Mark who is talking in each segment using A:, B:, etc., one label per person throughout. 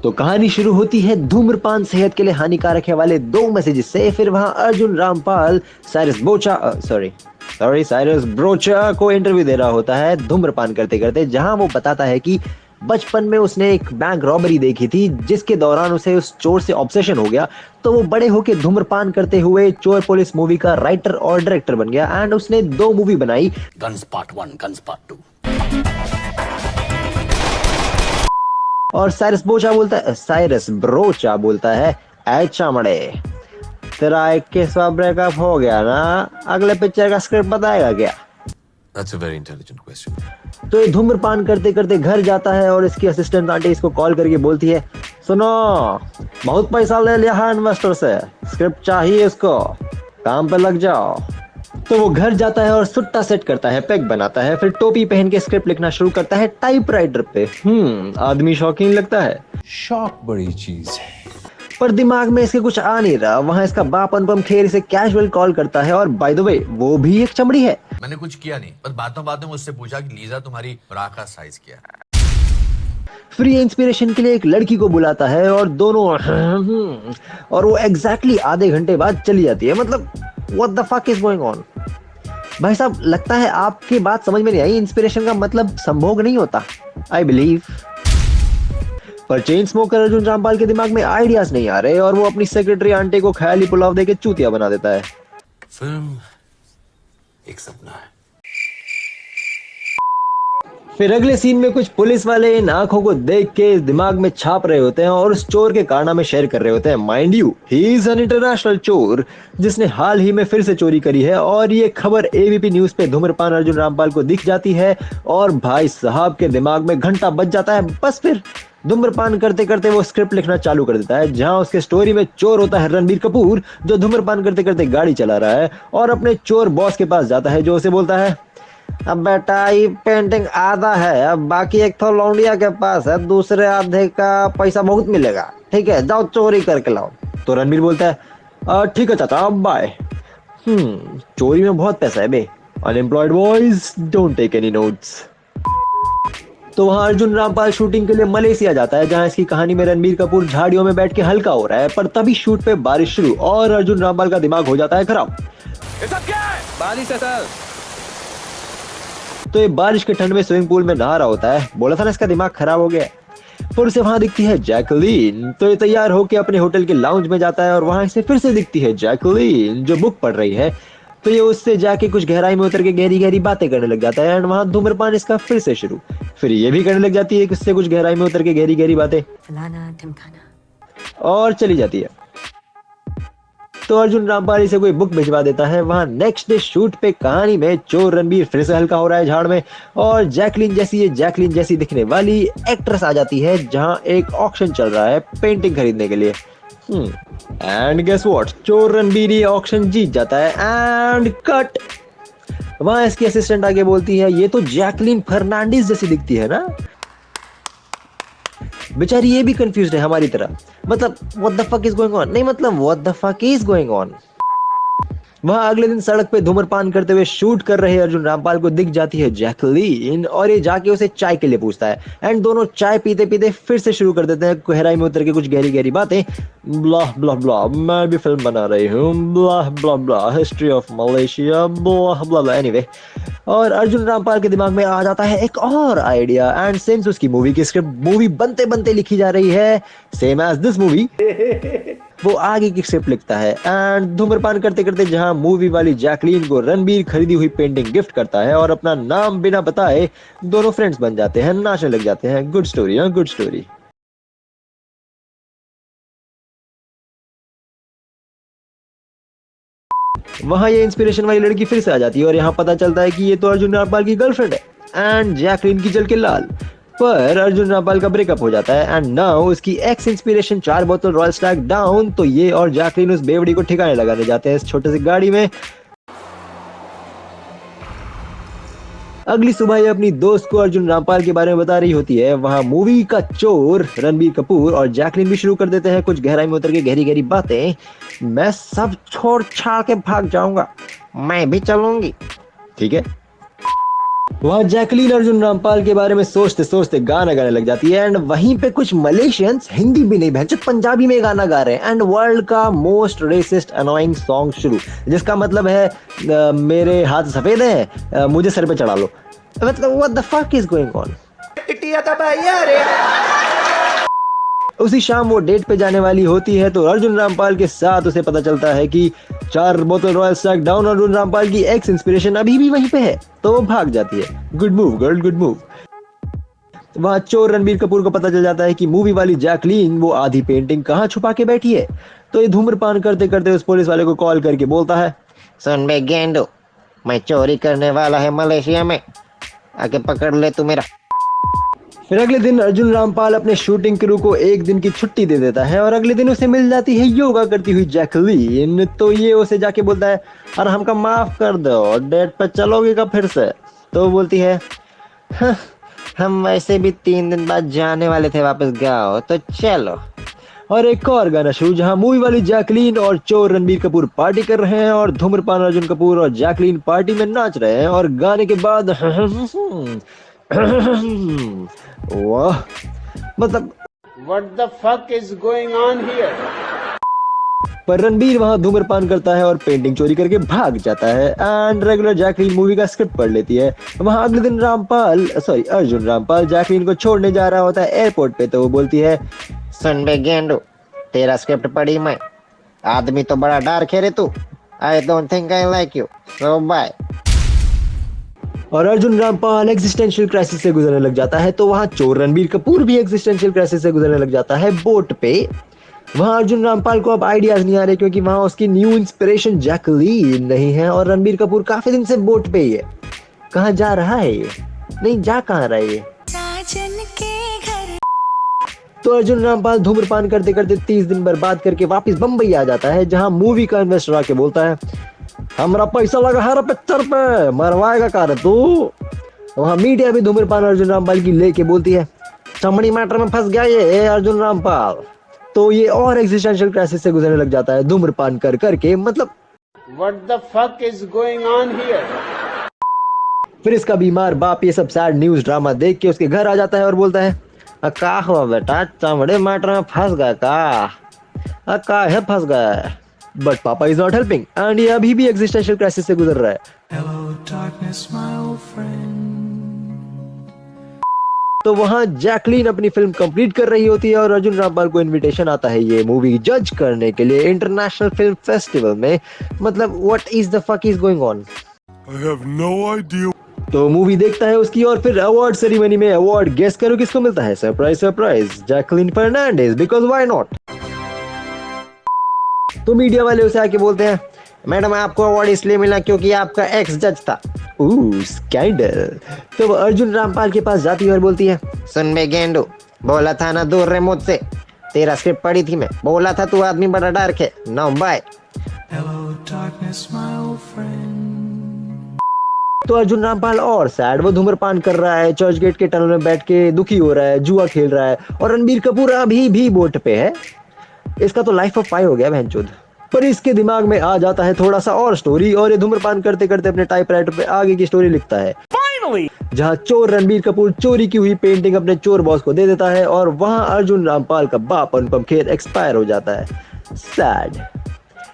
A: तो कहानी शुरू होती है धूम्रपान सेहत के लिए हानिकारक है वाले 2 मैसेजेस से। फिर वहां अर्जुन रामपाल साइरस ब्रोचा को इंटरव्यू दे रहा होता है धूम्रपान करते करते, जहां वो बताता है कि बचपन में उसने एक बैंक रॉबरी देखी थी जिसके दौरान उसे उस चोर से ऑब्सेशन हो गया, तो वो बड़े होके धूम्रपान करते हुए चोर पुलिस मूवी का राइटर और डायरेक्टर बन गया एंड उसने 2 मूवी बनाई,
B: गन्स पार्ट 1, गन्स पार्ट 2।
A: और साइरस ब्रोचा बोलता है ऐ चामड़े, तेरा 21वां ब्रेकअप हो गया ना, अगले पिक्चर का स्क्रिप्ट बताएगा क्या?
B: That's a very intelligent question.
A: तो ये धूम्रपान करते करते घर जाता है और इसकी असिस्टेंट आंटी इसको कॉल करके बोलती है, सुनो बहुत पैसा ले लिया है इन्वेस्टर से, स्क्रिप्ट चाहिए इसको, काम पे लग जाओ। तो वो घर जाता है और सुट्टा सेट करता है, पैक बनाता है, फिर टोपी पहन के स्क्रिप्ट लिखना शुरू करता है टाइपराइटर पे। आदमी शौकीन लगता है।
C: शौक बड़ी चीज है,
A: पर दिमाग में इसके कुछ आ नहीं रहा। वहां इसका बाप अनुपम खेर इसे कैजुअल कॉल करता है और बाय द वे वो भी एक चमड़ी है।
D: मैंने कुछ किया नहीं, बस बातों बातों में उससे पूछा कि लीजा तुम्हारी ब्रा का साइज क्या है।
A: फ्री इंस्पिरेशन के लिए एक लड़की को बुलाता है और दोनों और वो एग्जैक्टली आधे घंटे बाद चली जाती है। मतलब what the fuck is going on? भाई साहब लगता है आपकी बात समझ में नहीं आई। इंस्पिरेशन का मतलब संभोग नहीं होता, आई बिलीव। पर चेन स्मोकर अर्जुन रामपाल के दिमाग में आइडियाज नहीं आ रहे और वो अपनी सेक्रेटरी आंटी को ख्याली पुलाव देके चूतिया बना देता है।
B: फिल्म एक सपना है।
A: फिर अगले सीन में कुछ पुलिस वाले इन आंखों को देख के दिमाग में छाप रहे होते हैं और उस चोर के कारनामे शेयर कर रहे होते हैं। Mind you he is an international चोर जिसने हाल ही में फिर से चोरी करी है और ये खबर एबीपी न्यूज पे धूम्रपान अर्जुन रामपाल को दिख जाती है और भाई साहब के दिमाग में घंटा बज जाता है। बस फिर धूम्रपान करते करते वो स्क्रिप्ट लिखना चालू कर देता है, जहां उसके स्टोरी में चोर होता है रणबीर कपूर जो धूम्रपान करते करते गाड़ी चला रहा है और अपने चोर बॉस के पास जाता है जो उसे बोलता है, अब बेटा ये पेंटिंग आधा है, अब बाकी एक तो लौंडिया के पास है, दूसरे आधे का पैसा बहुत मिलेगा, ठीक है जाओ चोरी करके लाओ। तो रणबीर बोलता है ठीक है चाचा अब बाय। चोरी में बहुत पैसा है बे, unemployed boys don't take any notes. तो वहां अर्जुन रामपाल शूटिंग के लिए मलेशिया जाता है, जहां इसकी कहानी में रणबीर कपूर झाड़ियों में बैठ के हल्का हो रहा है। पर तभी शूट पे बारिश शुरू और अर्जुन रामपाल का दिमाग हो जाता है खराब।
C: बारिश है सर।
A: तो ये बारिश के ठंड में स्विमिंग पूल में नहा रहा होता है। बोला था ना इसका दिमाग खराब हो गया। फिर उसे वहां दिखती है जैकलीन, तो ये तैयार होकर अपने होटल के लाउंज में जाता है और वहां इसे फिर से दिखती है जैकलीन जो बुक पढ़ रही है। तो ये उससे जाके कुछ गहराई में उतर के गहरी गहरी बातें करने लग जाता है एंड वहां धूम्रपान इसका फिर से शुरू। फिर ये भी करने लग जाती है उससे कुछ गहराई में उतर के गहरी गहरी बातें,
E: फलाना ढिमकाना,
A: और चली जाती है। तो अर्जुन रामपाल इसे कोई बुक भिजवा देता है। वहां नेक्स्ट डे शूट पे कहानी में चोर रणबीर फिर से हल्का हो रहा है झाड़ में और जैकलीन जैसी दिखने वाली एक्ट्रेस आ जाती है, जहां एक ऑक्शन चल रहा है पेंटिंग खरीदने के लिए। एंड गेस व्हाट, चोर रणबीर ये ऑक्शन जीत जाता है एंड कट। वहां इसकी असिस्टेंट आगे बोलती है, ये तो जैकलीन फर्नांडिस जैसी दिखती है ना। बेचारी ये भी कंफ्यूज्ड है हमारी तरह। मतलब what the fuck is going on, नहीं मतलब what the fuck is going on. वहां अगले दिन सड़क पे धूम्रपान करते हुए शूट कर रहे अर्जुन रामपाल को दिख जाती है जैकलीन और ये जाके उसे चाय के लिए पूछता है एंड दोनों चाय पीते पीते फिर से शुरू कर देते हैं गहराई में उतर के कुछ गहरी गहरी बातें। ब्लाह ब्लाह ब्लाह, मैं भी फिल्म बना रही हूँ, blah blah blah, history of Malaysia, blah blah blah. Anyway, और अर्जुन रामपाल के दिमाग में आ जाता है एक और आइडिया एंड सिंस उसकी मूवी की स्क्रिप्ट मूवी बनते बनते लिखी जा रही है सेम एज दिस मूवी, वो आगे की स्क्रिप्ट लिखता है एंड धूम्रपान करते करते जहां मूवी वाली जैकलीन को रणबीर खरीदी हुई पेंटिंग गिफ्ट करता है और अपना नाम बिना बताए दोनों फ्रेंड्स बन जाते हैं, नाचने लग जाते हैं। गुड स्टोरी, हाँ गुड स्टोरी। वहां ये इंस्पिरेशन वाली लड़की फिर से आ जाती है और यहाँ पता चलता है कि ये तो अर्जुन रामपाल की गर्लफ्रेंड है एंड जैकलीन की जल के लाल। पर अर्जुन रामपाल का ब्रेकअप हो जाता है एंड नाउ उसकी एक्स इंस्पिरेशन 4 बोतल रॉयल स्टैग डाउन। तो ये और जैकलीन उस बेवड़ी को ठिकाने लगाने जाते हैं इस छोटे सी गाड़ी में। अगली सुबह ये अपनी दोस्त को अर्जुन रामपाल के बारे में बता रही होती है। वहां मूवी का चोर रणबीर कपूर और जैकलीन भी शुरू कर देते हैं कुछ गहराई में उतर के गहरी गहरी बातें। मैं सब छोड़ छाड़ के भाग जाऊंगा, मैं भी चलूंगी, ठीक है। वहाँ जैकलीन अर्जुन रामपाल के बारे में सोचते सोचते गाना गाने लग जाती है एंड वहीं पे कुछ मलेशियंस हिंदी भी नहीं भैंचो पंजाबी में गाना गा रहे हैं एंड वर्ल्ड का मोस्ट रेसिस्ट अनोइंग सॉन्ग शुरू, जिसका मतलब है मेरे हाथ सफेद हैं मुझे सर पे चढ़ा लो। मतलब what the fuck is going on. उसी शाम वो डेट पे जाने वाली होती है तो अर्जुन रामपाल के साथ उसे पता चलता है कि 4 बोतल royal stack down Arjun Rampal की एक्स इंस्पिरेशन अभी भी वहीं पे है, तो वो भाग जाती है। Good move girl, good move. वहां चोर रणबीर कपूर को पता चल जाता है कि मूवी वाली जैकलीन वो आधी पेंटिंग कहाँ छुपा के बैठी है, तो ये धूम्रपान करते करते उस पुलिस वाले को कॉल करके बोलता है,
F: सुन बे गेंडो, मैं चोरी करने वाला है मलेशिया में, आके पकड़ ले तू मेरा।
A: फिर अगले दिन अर्जुन रामपाल अपने शूटिंग क्रू को एक दिन की छुट्टी दे देता है और अगले दिन उसे मिल जाती है योगा करती हुई जैकलीन। तो ये उसे जाके बोलता है, अरे हमका माफ कर दो, डेट पे चलोगे का फिर से? तो वो बोलती है, हाँ, हम वैसे भी 3 दिन बाद जाने वाले थे वापस गाँव, तो चलो। और एक और गाना शुरू जहां मूवी वाली जैकलीन और चोर रणबीर कपूर पार्टी कर रहे हैं और धूम्रपान अर्जुन कपूर और जैकलीन पार्टी में नाच रहे हैं और गाने के बाद वाह, मतलब
G: What the fuck is going on here?
A: पर रणबीर वहां धूम्रपान करता है और पेंटिंग चोरी करके भाग जाता है एंड रेगुलर जैकलीन मूवी का स्क्रिप्ट पढ़ लेती है। वहां अगले दिन अर्जुन रामपाल जैकलीन को छोड़ने जा रहा होता है एयरपोर्ट पे, तो वो बोलती है,
F: सुन बे गेंडो, तेरा स्क्रिप्ट पढ़ी मैं, आदमी तो बड़ा डार्क है रे तू, I don't think I like you, so bye.
A: और अर्जुन रामपाल एग्जिस्टेंशियल क्राइसिस से गुजरने लग जाता है, तो वहां चोर रणबीर कपूर भी एग्जिस्टेंशियल क्राइसिस से गुजरने लग जाता है बोट पे। वहां अर्जुन रामपाल को अब आइडियाज नहीं आ रहे क्योंकि वहां उसकी न्यू इंस्पिरेशन जैकलीन नहीं है और रणबीर कपूर काफी दिन से बोट पे ही है। कहाँ जा रहा है ये? नहीं जा कहाँ रहा है ये?
E: साजन के घर।
A: तो अर्जुन रामपाल धूम्रपान करते करते 30 दिन बर्बाद करके वापस बम्बई आ जाता है, जहां मूवी का इन्वेस्टर आके बोलता है, हमरा पैसा लगा है पिक्चर पे, मरवाएगा कार तू। वहां मीडिया भी धूम्रपान अर्जुन रामपाल की लेके बोलती है, चमड़ी मैटर में फंस गया ये अर्जुन रामपाल। तो ये और एग्जिस्टेंशियल क्राइसिस से गुजरने लग जाता है धूम्रपान कर करके, मतलब
G: What the fuck is going on here?
A: फिर इसका बीमार बाप ये सब सैड न्यूज ड्रामा देख के उसके घर आ जाता है और बोलता है, का हुआ बेटा, चमड़े मैटर में फंस गया का है फंस गया। बट पापा इज नॉट हेल्पिंग एंड ये अभी भी एग्जिस्टेंशियल क्राइसिस से गुजर रहा है। तो वहां जैकलीन अपनी फिल्म कंप्लीट कर रही होती है और अर्जुन रामपाल को इनविटेशन आता है ये मूवी जज करने के लिए इंटरनेशनल फिल्म फेस्टिवल में। मतलब what is the fuck is going on?
H: I have no idea.
A: तो मूवी देखता है उसकी और फिर अवार्ड सेरेमनी में अवार्ड गेस करो किसको मिलता है? Surprise surprise, Jacqueline Fernandez, because why not. तो मीडिया वाले उसे आके बोलते हैं,
F: मैडम आपको अवार्ड इसलिए मिला क्योंकि आपका एक्स जज था।
A: स्कैंडल। तो वो अर्जुन रामपाल के पास जाती है और बोलती है,
F: सुन बे गेंडो, बोला था ना दूर रहे मुझसे, तेरा स्क्रिप्ट पढ़ी थी मैं, बोला था तू आदमी बड़ा डार्क है, नाउ बाय।
A: तो अर्जुन रामपाल और सैड, वो धूम्रपान कर रहा है, चर्च गेट के टनल में बैठ के दुखी हो रहा है, जुआ खेल रहा है और रणबीर कपूर अभी भी बोट पे है। इसका तो लाइफ ऑफ पाई हो गया बहनचोद। पर इसके दिमाग में आ जाता है थोड़ा सा और स्टोरी और ये धूम्रपान करते करते अपने टाइपराइटर पे आगे की स्टोरी लिखता है। Finally! जहां चोर रणबीर कपूर चोरी की हुई पेंटिंग अपने चोर बॉस को दे देता है और वहां अर्जुन रामपाल का बाप अनुपम खेर एक्सपायर हो जाता है। सैड।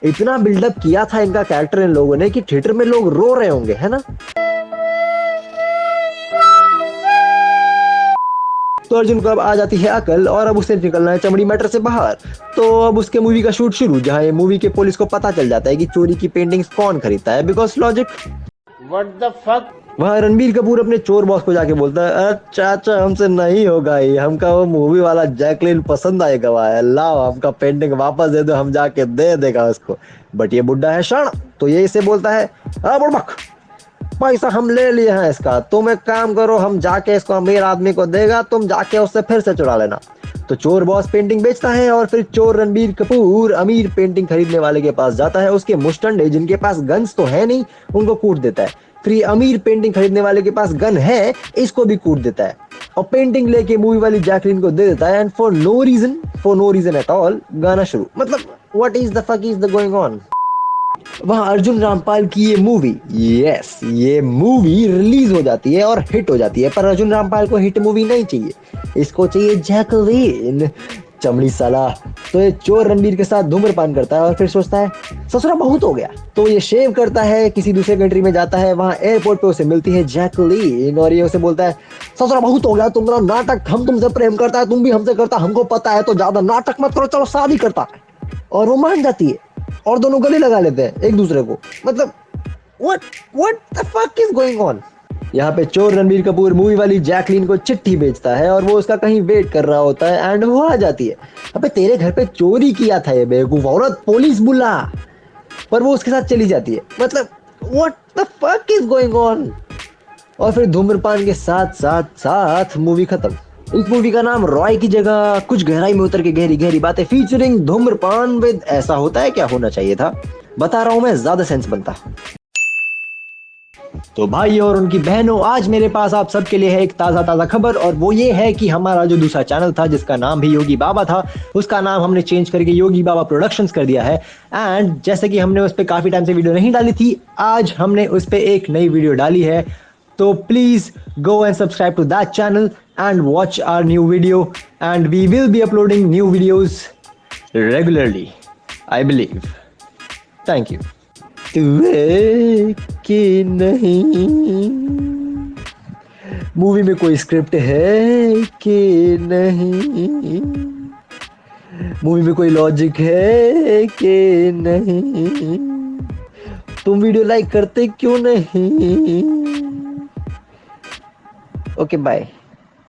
A: इतना बिल्डअप किया था इनका कैरेक्टर इन लोगों ने कि थिएटर में लोग रो रहे होंगे, है ना? तो अर्जुन को अब आ जाती है अकल और अब उसे निकलना है चमड़ी मैटर से बाहर। तो अब उसके मूवी का शूट शुरू, जहां ये मूवी के पुलिस को पता चल जाता है कि चोरी की पेंटिंग्स कौन खरीदता है, because logic.
G: What the fuck?
A: वहां रणबीर कपूर अपने चोर बॉस को जाके बोलता है, अच्छा अच्छा हमसे नहीं होगा ये, हमका वो मूवी वाला जैकलीन पसंद आएगा, लाओ हमका पेंटिंग वापस दे दो, हम जाके दे देगा उसको। बट ये बुड्ढा है शाण, तो ये इसे बोलता है, बुड़बक पैसा हम ले लिए हैं इसका, तुम एक काम करो, हम जाके इसको अमीर आदमी को देगा, तुम जाके उससे फिर से चुरा लेना। तो चोर बॉस पेंटिंग बेचता है और फिर चोर रणबीर कपूर अमीर पेंटिंग खरीदने वाले के पास जाता है, उसके मुस्टंडे जिनके पास गन्स तो है नहीं उनको कूट देता है। फिर अमीर पेंटिंग खरीदने वाले के पास गन है, इसको भी कूट देता है और पेंटिंग लेके मूवी वाली जैकलीन को दे देता है and for no reason at all गाना शुरू। मतलब what is the fuck is the going on? वहां अर्जुन रामपाल की ये मूवी, ये मूवी रिलीज हो जाती है और हिट हो जाती है। पर अर्जुन रामपाल को हिट मूवी नहीं चाहिए, इसको चाहिए जैकलीन। चमड़ी साला। तो ये चोर रणबीर के साथ धूम्रपान करता है और फिर सोचता है ससुरा बहुत हो गया, तो ये शेव करता है, किसी दूसरे कंट्री में जाता है। वहां एयरपोर्ट पे उसे मिलती है जैकलीन और ये उसे बोलता है ससुरा बहुत हो गया, तुम्हारा नाटक, हम तुमसे प्रेम करता है, तुम भी हमसे करता, हमको पता है, तो ज्यादा नाटक मत करो, चलो शादी करता है। और वो मान जाती है और दोनों गले लगा लेते हैं एक दूसरे को। मतलब what the fuck is going on? यहाँ पे चोर रणबीर कपूर मूवी वाली जैकलीन को चिट्ठी भेजता है और वो उसका कहीं वेट कर रहा होता है एंड वो आ जाती है। अबे तेरे घर पे चोरी किया था ये बेवकूफ औरत, पुलिस बुला। पर वो उसके साथ चली जाती है। मतलब what the fuck is going on? और फिर धूम्रपान के साथ साथ साथ मूवी खत्म। इस मूवी का नाम रॉय की जगह कुछ गहराई में उतर के गहरी गहरी बातें फीचरिंग धूम्रपान विद ऐसा होता है क्या होना चाहिए था, बता रहा हूं मैं, ज्यादा सेंस बनता। तो भाई और उनकी बहनों, आज मेरे पास आप सबके लिए है एक ताज़ा खबर, और वो ये है कि हमारा जो दूसरा चैनल था जिसका नाम भी योगी बाबा था, उसका नाम हमने चेंज करके योगी बाबा प्रोडक्शंस कर दिया है। एंड जैसे कि हमने उस पर काफ़ी टाइम से वीडियो नहीं डाली थी, आज हमने उस पर एक नई वीडियो डाली है। तो please go and subscribe to that channel and watch our new video, and we will be uploading new videos regularly, I believe. Thank you. तू है कि नहीं, मूवी में कोई स्क्रिप्ट है कि नहीं, मूवी में कोई लॉजिक है कि नहीं, तुम वीडियो लाइक करते क्यों नहीं? Okay bye.